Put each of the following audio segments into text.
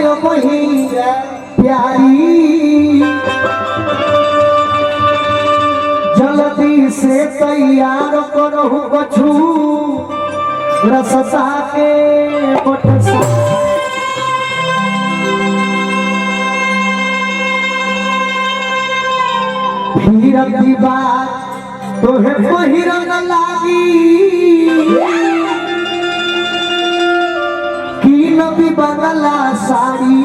जो वही प्यारी जल्दी से तैयार करो कछु रसता के बटसा फिर की बात तोहे पहिरन लागी की नबी बंगला साड़ी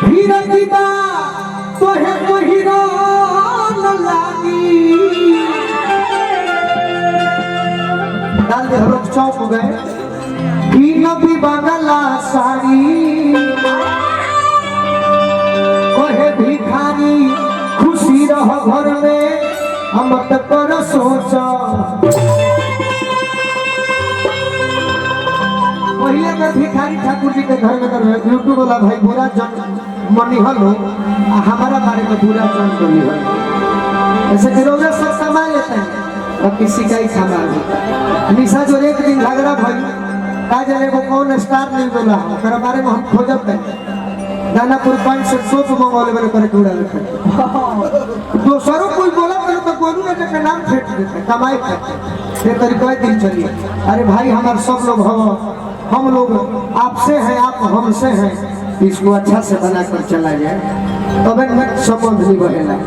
फिर की बात तोहे पहिरन लागी डाल दे हरोक चौक गए की नबी बंगला साड़ी भिखारी खुशी रह घर में हम तक कर सोच पहले में भिखारी ठाकुर जी के घर में यूट्यूब वाला भाई बुरा जन मनी हलो हमारा बारे में बुरा जन मनी हलो ऐसे गिरोगे सब कमा लेते हैं और किसी का ही खाना निशा जो एक दिन झगड़ा भाई का जाने वो कौन स्टार नहीं बोला मेरे बारे में हम खोजब हैं दानापुर पान से सोच मंगवाले वाले करे कूड़ा रखा दूसरों कोई बोला करे तो कोई ना के नाम फेंक देते कमाई करते ये तरीका दिन चलिए अरे भाई हमारे सब लोग हम लोग आपसे हैं आप हमसे हैं इसको अच्छा से बनाकर चला जाए तब मत संबंध नहीं बढ़ेगा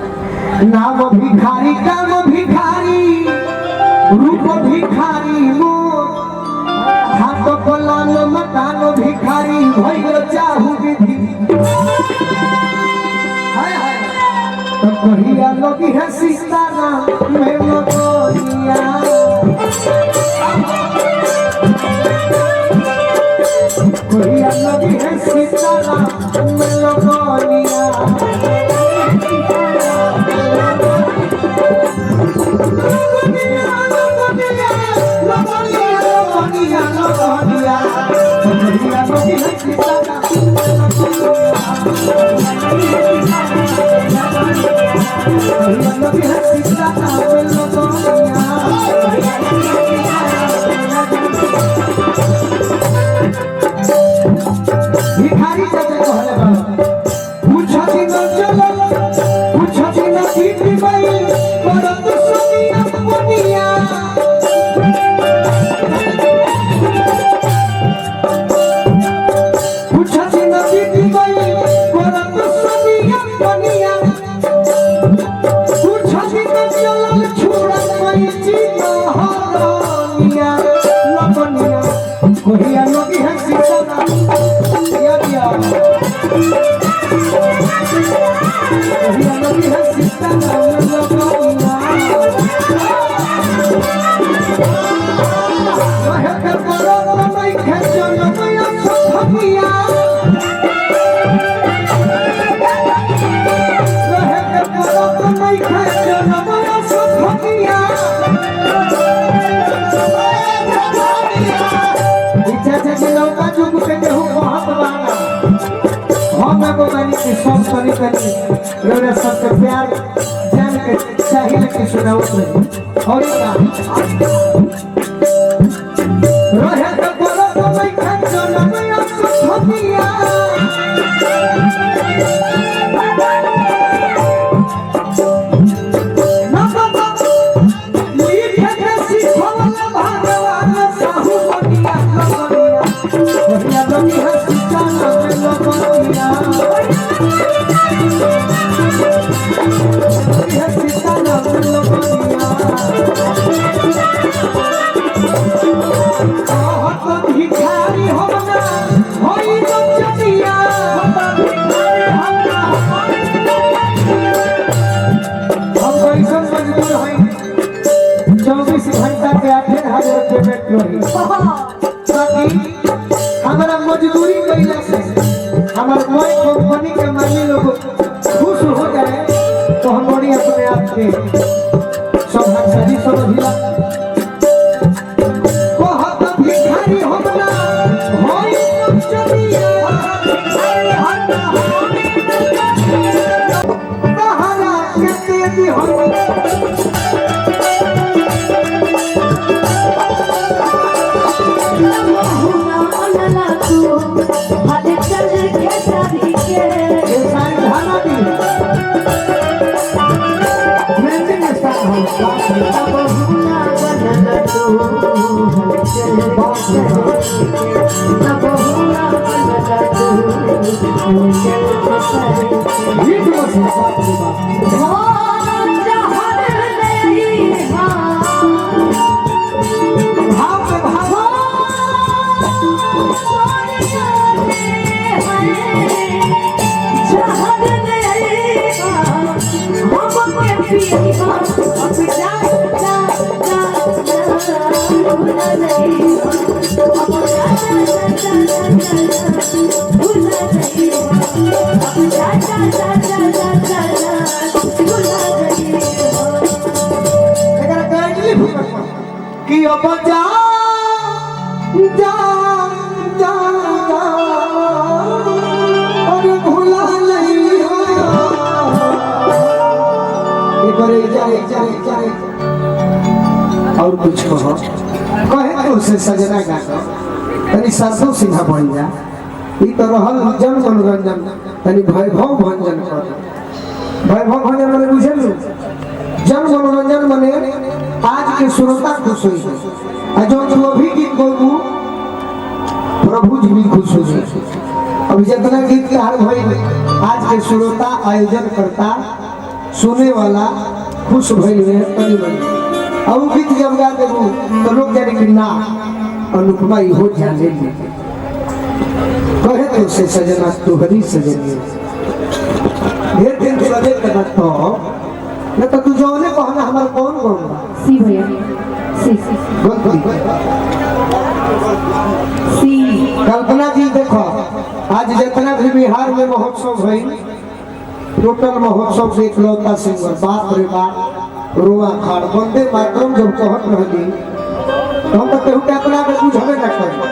नाम भिखारी काम भिखारी रूप भिखारी मोर हाथ को लाल मकान भिखारी भइल चाहू विधि हाय हाय तो कहिया लोगी है सीतारा में लगोनिया कहिया लोगी है सीतारा में लगोनिया भिखारी चाचा कहले बा पूछा जी न चलो पूछा जी न पीटी भाई परत सोनिया बनिया पूछा जी न पीटी भाई परत सोनिया बनिया पूछा जी न चलो छोड़ा कोई जी न हरनिया लबनिया कोहिया लगी है सीता रोने सबसे प्यार जान के चाहिए कि सुनाओ नहीं और क्या रोहे तो बोलो तो मैं खंजो न मैं आपको छोड़िया ना बाबा लिखे के सिखोला भगवान साहू बनिया बनिया बनिया है सीता में बनिया भिखारी होना होई बचनिया हम कैसन मजदूर हैं 24 घंटा के 8,000 पेमेंट करी ताकि हमारा मजदूरी कैला से हमारे कोई कंपनी के मालिक लोग खुश हो जाए तो हम बड़ी अपने आप के सब हंसदी सब हिला बहुत भिखारी होना होई बचनिया कहां के तेजी हो Oh हिट मशीन बाप रे बाप भाव पे भाव कि अब जा जा जा और भूला नहीं जाए और कुछ कहो कहे तो उसे सजना गा तनी सरसों सिंहा बन जा ई तो रहल जन मनोरंजन तनी वैभव भंजन कर वैभव भंजन माने बुझलू जन मनोरंजन माने आज के श्रोता खुश हुई जो तू अभी गीत गौबू प्रभु जी भी खुश हो गए अभी जितना गीत तैयार भाई आज के श्रोता आयोजन करता सुने वाला खुश भइल में तनी बनी अब गीत जब गा देबू तो लोग जाने कि ना अनुपमा हो जाने कहे तो से सजना तू हरी सजनी ढेर दिन सजे करना तो न तो तू जो ने कहना हमारा कौन कौन सी भैया सी सी कल्पना जी देखो आज जितना भी बिहार में महोत्सव हुई टोटल महोत्सव से इकलौता सिंगर बाप रे बाप रोआ खाड़ वंदे मातरम जब कहत रहली हम तो केहू के अपना के बुझबे न कर